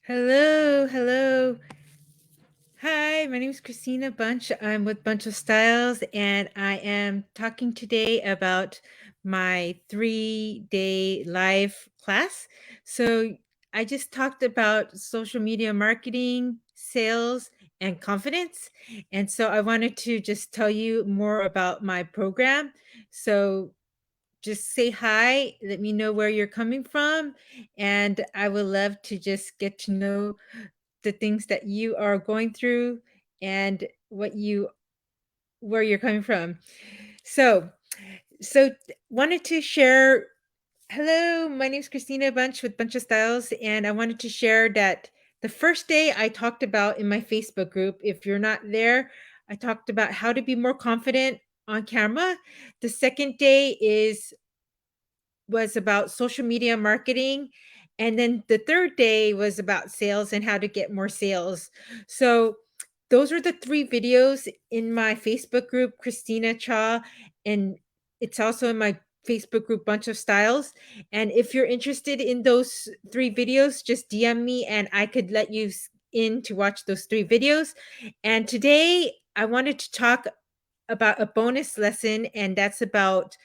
Hello, hello. Hi, my name is Christina Bunch. I'm with Bunch of Styles, and I am talking today about my 3-day live class. So, I just talked about social media marketing, sales, and confidence. And so, I wanted to just tell you more about my program. So, just say hi, let me know where you're coming from, and I would love to just get to know the things that you are going through and where you're coming from. So, so wanted to share. Hello, my name is Christina Bunch with Bunch of Styles, and I wanted to share that the first day I talked about in my Facebook group. If you're not there, I talked about how to be more confident on camera. The second day was about social media marketing. And then the third day was about sales and how to get more sales. So those are the three videos in my Facebook group, Christina Cha. And it's also in my Facebook group, Bunch of Styles. And if you're interested in those three videos, just DM me and I could let you in to watch those three videos. And today I wanted to talk about a bonus lesson, and that's about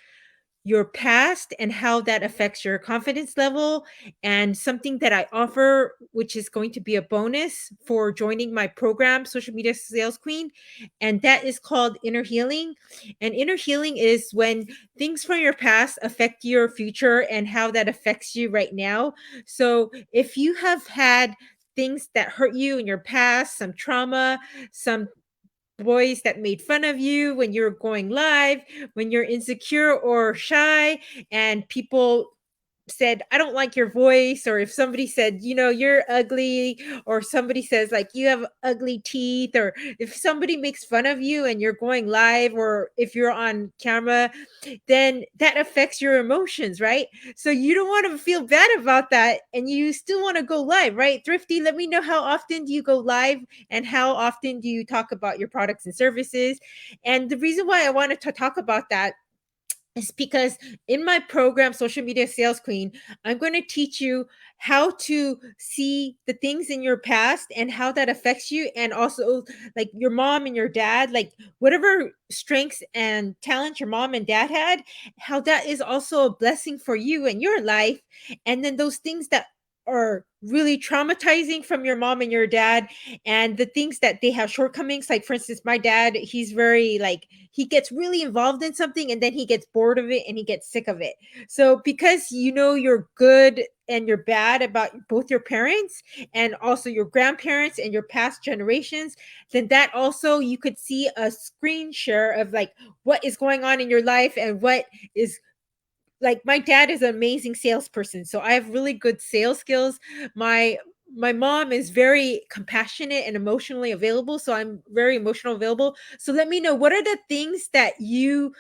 your past and how that affects your confidence level, and something that I offer, which is going to be a bonus for joining my program, Social Media Sales Queen. And that is called Inner Healing. And inner healing is when things from your past affect your future and how that affects you right now. So if you have had things that hurt you in your past, some trauma, some boys that made fun of you when you're going live, when you're insecure or shy, and people said, I don't like your voice, or if somebody said, you're ugly, or somebody says, like, you have ugly teeth, or if somebody makes fun of you and you're going live, or if you're on camera, then that affects your emotions, right? So you don't want to feel bad about that, and you still want to go live, right? Thrifty, let me know, how often do you go live, and how often do you talk about your products and services? And the reason why I wanted to talk about that is because in my program, Social Media Sales Queen, I'm going to teach you how to see the things in your past and how that affects you. And also, like, your mom and your dad, like, whatever strengths and talents your mom and dad had, how that is also a blessing for you in your life. And then those things that are really traumatizing from your mom and your dad, and the things that they have shortcomings, like, for instance, my dad, he's very, like, he gets really involved in something and then he gets bored of it and he gets sick of it. So because you're good and you're bad about both your parents and also your grandparents and your past generations, then that also, you could see a screen share of, like, what is going on in your life, and what is, like, my dad is an amazing salesperson, so I have really good sales skills. My mom is very compassionate and emotionally available, so I'm very emotional available. So let me know, what are the things that you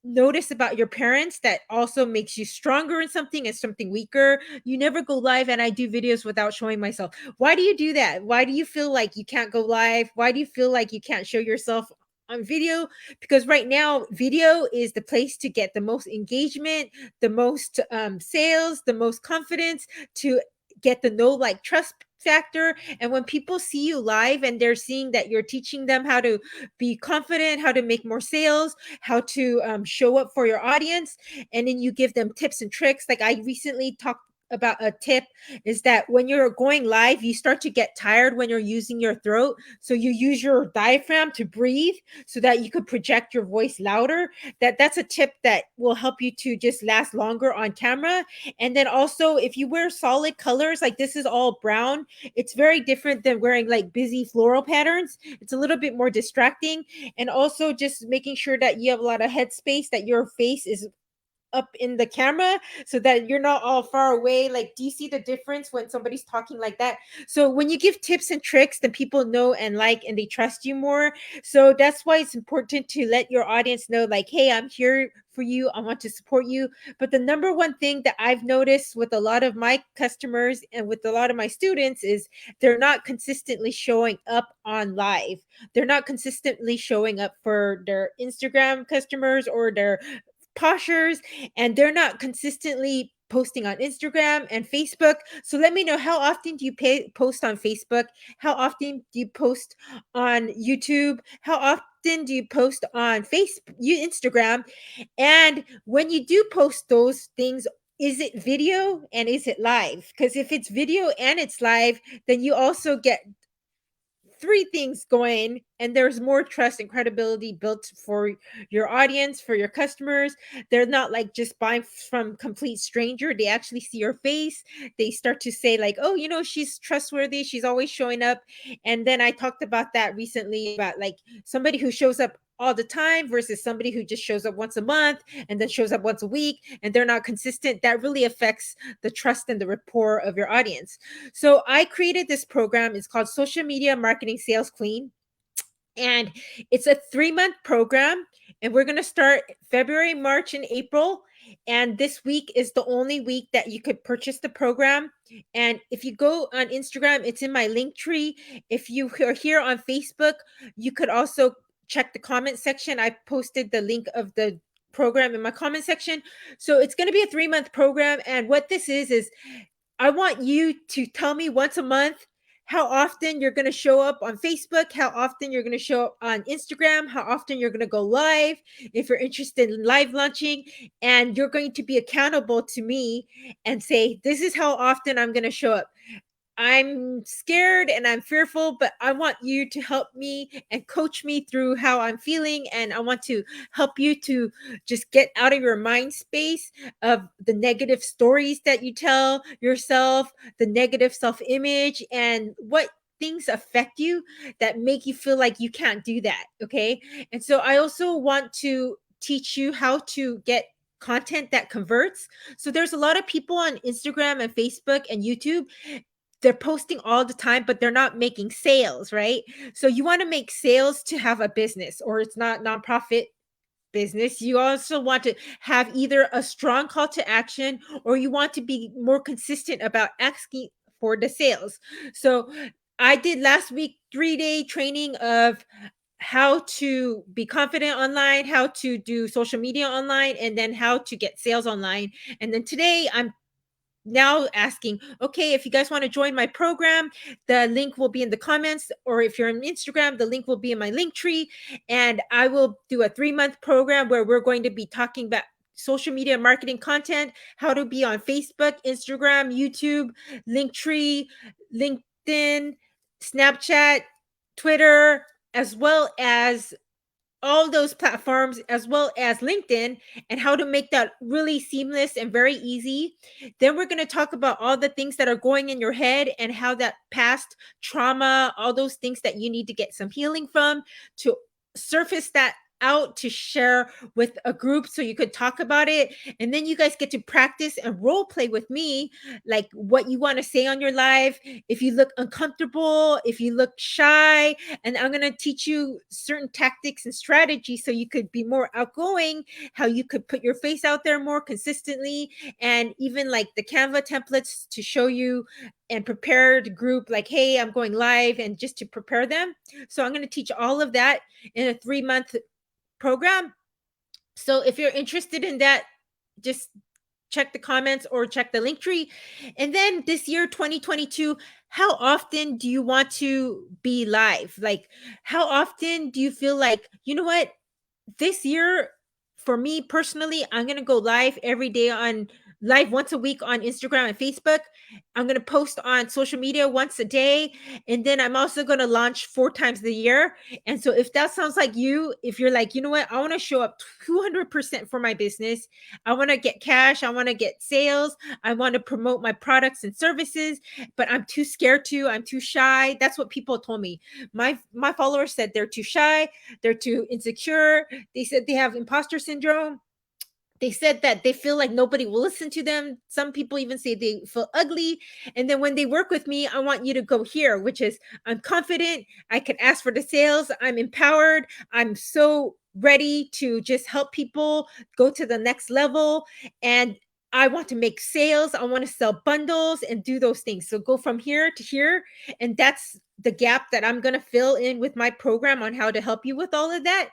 notice about your parents that also makes you stronger in something and something weaker? You never go live and I do videos without showing myself. Why do you do that? Why do you feel like you can't go live? Why do you feel like you can't show yourself on video? Because right now, video is the place to get the most engagement, the most sales, the most confidence, to get the know, like, trust factor. And when people see you live and they're seeing that you're teaching them how to be confident, how to make more sales, how to show up for your audience, and then you give them tips and tricks. Like, I recently talked about a tip, is that when you're going live, you start to get tired when you're using your throat, so you use your diaphragm to breathe so that you could project your voice louder. That's a tip that will help you to just last longer on camera. And then also, if you wear solid colors, like, this is all brown, it's very different than wearing, like, busy floral patterns. It's a little bit more distracting. And also, just making sure that you have a lot of headspace, that your face is up in the camera so that you're not all far away. Like, do you see the difference when somebody's talking like that? So when you give tips and tricks, then people know and like and they trust you more. So that's why it's important to let your audience know, like, hey, I'm here for you, I want to support you. But the number one thing that I've noticed with a lot of my customers and with a lot of my students is they're not consistently showing up on live. They're not consistently showing up for their Instagram customers or their poshers, and they're not consistently posting on Instagram and Facebook. So let me know, how often do you post on Facebook? How often do you post on YouTube? How often do you post on Instagram? And when you do post those things, is it video and is it live? Because if it's video and it's live, then you also get three things going, and there's more trust and credibility built for your audience, for your customers. They're not like just buying from complete stranger. They actually see your face. They start to say like, oh, she's trustworthy, she's always showing up. And then I talked about that recently, about like somebody who shows up all the time versus somebody who just shows up once a month and then shows up once a week, and they're not consistent. That really affects the trust and the rapport of your audience. So I created this program. It's called Social Media Marketing Sales Clean. And it's a 3-month program. And we're going to start February, March, and April. And this week is the only week that you could purchase the program. And if you go on Instagram, it's in my link tree. If you are here on Facebook, you could also check the comment section. I posted the link of the program in my comment section. So it's going to be a 3-month program. And what this is I want you to tell me once a month how often you're going to show up on Facebook, how often you're going to show up on Instagram, how often you're going to go live, if you're interested in live launching, and you're going to be accountable to me and say, this is how often I'm going to show up. I'm scared and I'm fearful, but I want you to help me and coach me through how I'm feeling. And I want to help you to just get out of your mind space of the negative stories that you tell yourself, the negative self image, and what things affect you that make you feel like you can't do that. Okay. And so I also want to teach you how to get content that converts. So there's a lot of people on Instagram and Facebook and YouTube, they're posting all the time, but they're not making sales, right? So you want to make sales to have a business, or it's not nonprofit business. You also want to have either a strong call to action, or you want to be more consistent about asking for the sales. So I did last week 3-day training of how to be confident online, how to do social media online, and then how to get sales online. And then today I'm now asking, okay, if you guys want to join my program, the link will be in the comments, or if you're on Instagram, the link will be in my link tree. And I will do a 3-month program where we're going to be talking about social media marketing content, how to be on Facebook, Instagram, YouTube, Linktree, LinkedIn, Snapchat, Twitter, as well as all those platforms, as well as LinkedIn, and how to make that really seamless and very easy. Then we're going to talk about all the things that are going in your head and how that past trauma, all those things that you need to get some healing from, to surface that out to share with a group so you could talk about it. And then you guys get to practice and role play with me, like what you want to say on your live. If you look uncomfortable, if you look shy, and I'm going to teach you certain tactics and strategies so you could be more outgoing, how you could put your face out there more consistently, and even like the Canva templates to show you and prepare the group like, hey, I'm going live, and just to prepare them. So I'm going to teach all of that in a 3-month program. So if you're interested in that, just check the comments or check the link tree. And then this year, 2022, how often do you want to be live? Like, how often do you feel like, you know what, this year, for me personally, I'm going to go live every day, on live once a week on Instagram and Facebook. I'm going to post on social media once a day. And then I'm also going to launch 4 times a year. And so if that sounds like you, if you're like, you know what, I want to show up 200% for my business. I want to get cash. I want to get sales. I want to promote my products and services, but I'm too scared to, I'm too shy. That's what people told me. My followers said they're too shy. They're too insecure. They said they have imposter syndrome. They said that they feel like nobody will listen to them. Some people even say they feel ugly. And then when they work with me, I want you to go here, which is, I'm confident. I can ask for the sales. I'm empowered. I'm so ready to just help people go to the next level. And I want to make sales. I want to sell bundles and do those things. So go from here to here. And that's the gap that I'm going to fill in with my program on how to help you with all of that.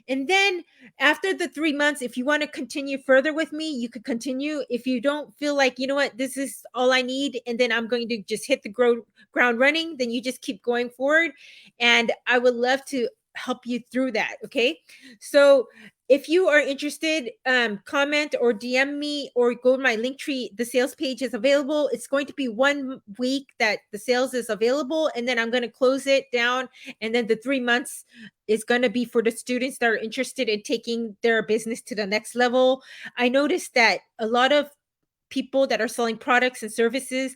And then after the 3 months, if you want to continue further with me, you could continue. If you don't feel like, you know what, this is all I need, and then I'm going to just hit the ground running, then you just keep going forward. And I would love to help you through that. Okay. So if you are interested, comment or DM me or go to my link tree. The sales page is available. It's going to be 1 week that the sales is available, and then I'm going to close it down. And then the 3 months is going to be for the students that are interested in taking their business to the next level. I noticed that a lot of people that are selling products and services,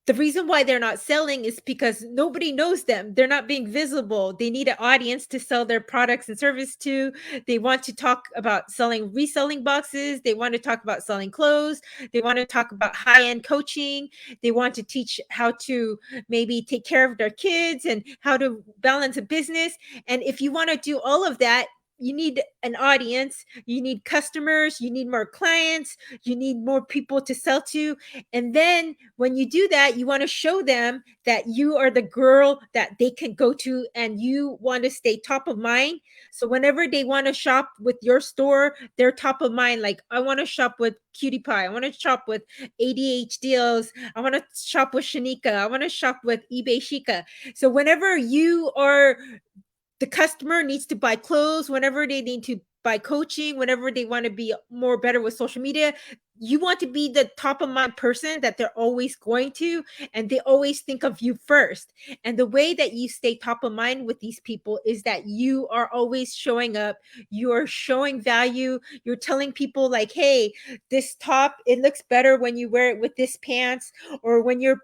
the reason why they're not selling is because nobody knows them. They're not being visible. They need an audience to sell their products and service to. They want to talk about selling reselling boxes. They want to talk about selling clothes. They want to talk about high-end coaching. They want to teach how to maybe take care of their kids and how to balance a business. And if you want to do all of that, you need an audience, you need customers, you need more clients, you need more people to sell to. And then when you do that, you want to show them that you are the girl that they can go to, and you want to stay top of mind. So whenever they want to shop with your store, they're top of mind. Like, I want to shop with Cutie Pie. I want to shop with ADH Deals. I want to shop with Shanika. I want to shop with eBay Shika. So whenever you are, the customer needs to buy clothes, whenever they need to buy coaching, whenever they want to be more better with social media, you want to be the top of mind person that they're always going to, and they always think of you first. And the way that you stay top of mind with these people is that you are always showing up, you are showing value, you're telling people like, hey, this top, it looks better when you wear it with this pants. Or when you're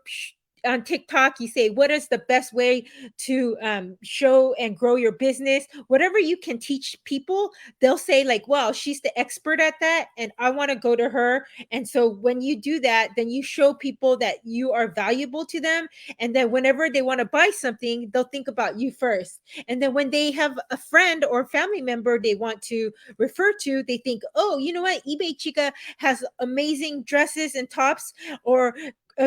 on TikTok, you say, what is the best way to show and grow your business? Whatever you can teach people, they'll say like, wow, she's the expert at that, and I want to go to her. And so when you do that, then you show people that you are valuable to them. And then whenever they want to buy something, they'll think about you first. And then when they have a friend or family member they want to refer to, they think, oh, you know what, eBay Chica has amazing dresses and tops. Or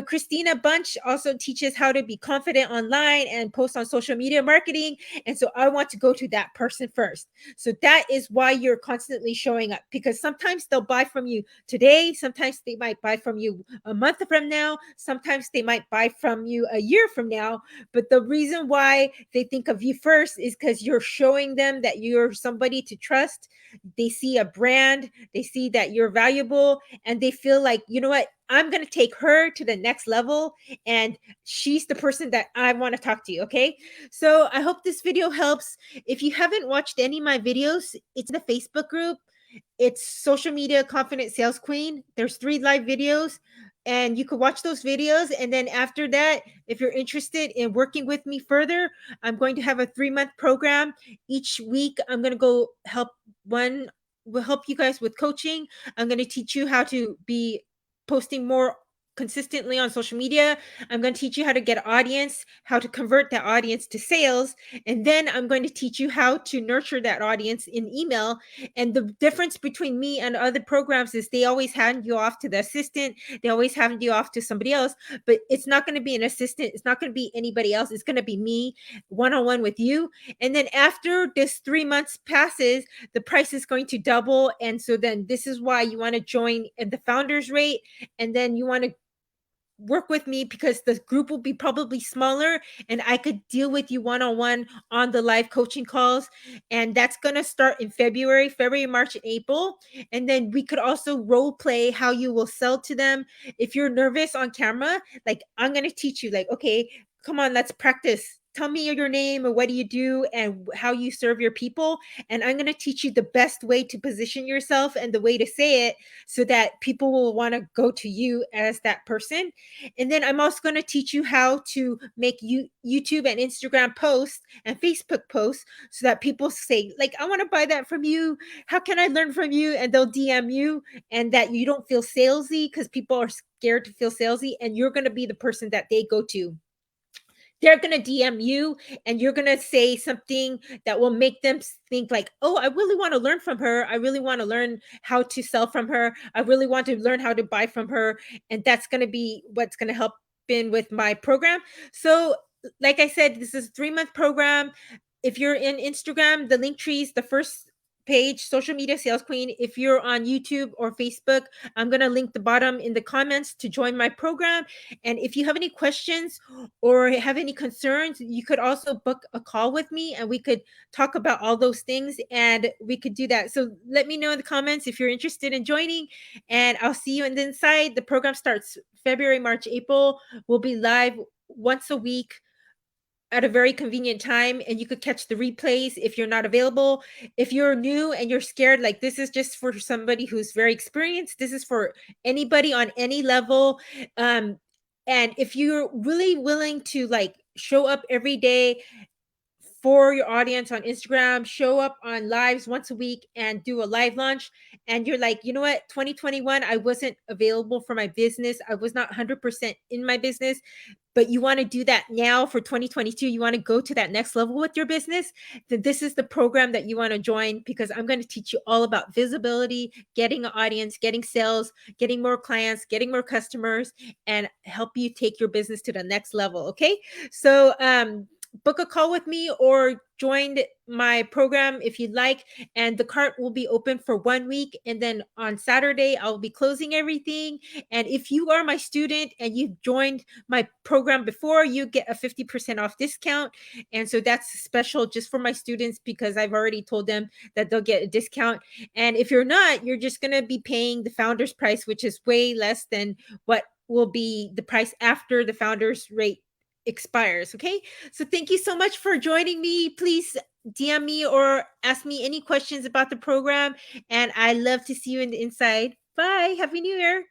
Christina Bunch also teaches how to be confident online and post on social media marketing. And so I want to go to that person first. So that is why you're constantly showing up, because sometimes they'll buy from you today. Sometimes they might buy from you a month from now. Sometimes they might buy from you a year from now. But the reason why they think of you first is because you're showing them that you're somebody to trust. They see a brand, they see that you're valuable, and they feel like, you know what, I'm going to take her to the next level, and she's the person that I want to talk to you. Okay. So I hope this video helps. If you haven't watched any of my videos, it's in the Facebook group. It's Social Media Confident Sales Queen. There's 3 live videos, and you could watch those videos. And then after that, if you're interested in working with me further, I'm going to have a 3-month program. Each week, I'm going to go help one, will help you guys with coaching. I'm going to teach you how to be posting more consistently on social media. I'm going to teach you how to get an audience, how to convert that audience to sales, and then I'm going to teach you how to nurture that audience in email. And the difference between me and other programs is they always hand you off to the assistant, they always hand you off to somebody else, but it's not going to be an assistant, it's not going to be anybody else, it's going to be me one-on-one with you. And then after this 3 months passes, the price is going to double. And so then this is why you want to join at the founders rate, and then you want to work with me because the group will be probably smaller, and I could deal with you one-on-one on the live coaching calls. And that's going to start in February, March, and April. And then we could also role play how you will sell to them. If you're nervous on camera, like, I'm going to teach you, like, okay, come on, let's practice. Tell me your name and what do you do and how you serve your people. And I'm going to teach you the best way to position yourself and the way to say it so that people will want to go to you as that person. And then I'm also going to teach you how to make YouTube and Instagram posts and Facebook posts so that people say, like, I want to buy that from you. How can I learn from you? And they'll DM you, and that you don't feel salesy, because people are scared to feel salesy, and you're going to be the person that they go to. they're going to DM you, and you're going to say something that will make them think like, "Oh, I really want to learn from her. I really want to learn how to sell from her. I really want to learn how to buy from her." And that's going to be what's going to help in with my program. So, like I said, this is a 3-month program. If you're in Instagram, the link trees, the first page, social media sales queen. If you're on YouTube or Facebook, I'm going to link the bottom in the comments to join my program. And if you have any questions or have any concerns, you could also book a call with me, and we could talk about all those things, and we could do that. So let me know in the comments if you're interested in joining, and I'll see you in the inside. The program starts February, March, April. We'll be live once a week at a very convenient time, and you could catch the replays if you're not available. If you're new and you're scared, like, this is just for somebody who's very experienced. This is for anybody on any level. And if you're really willing to like show up every day for your audience on Instagram, show up on lives once a week and do a live launch, and you're like, you know what, 2021, I wasn't available for my business, I was not 100% in my business, but you want to do that now for 2022, you want to go to that next level with your business, then this is the program that you want to join, because I'm going to teach you all about visibility, getting an audience, getting sales, getting more clients, getting more customers, and help you take your business to the next level. Okay. So book a call with me or join my program if you'd like, and the cart will be open for 1 week, and then on Saturday I'll be closing everything. And if you are my student and you've joined my program before, you get a 50% off discount. And so that's special just for my students, because I've already told them that they'll get a discount. And if you're not, you're just going to be paying the founder's price, which is way less than what will be the price after the founder's rate expires. Okay. So thank you so much for joining me. Please DM me or ask me any questions about the program. And I love to see you in the inside. Bye. Happy New Year.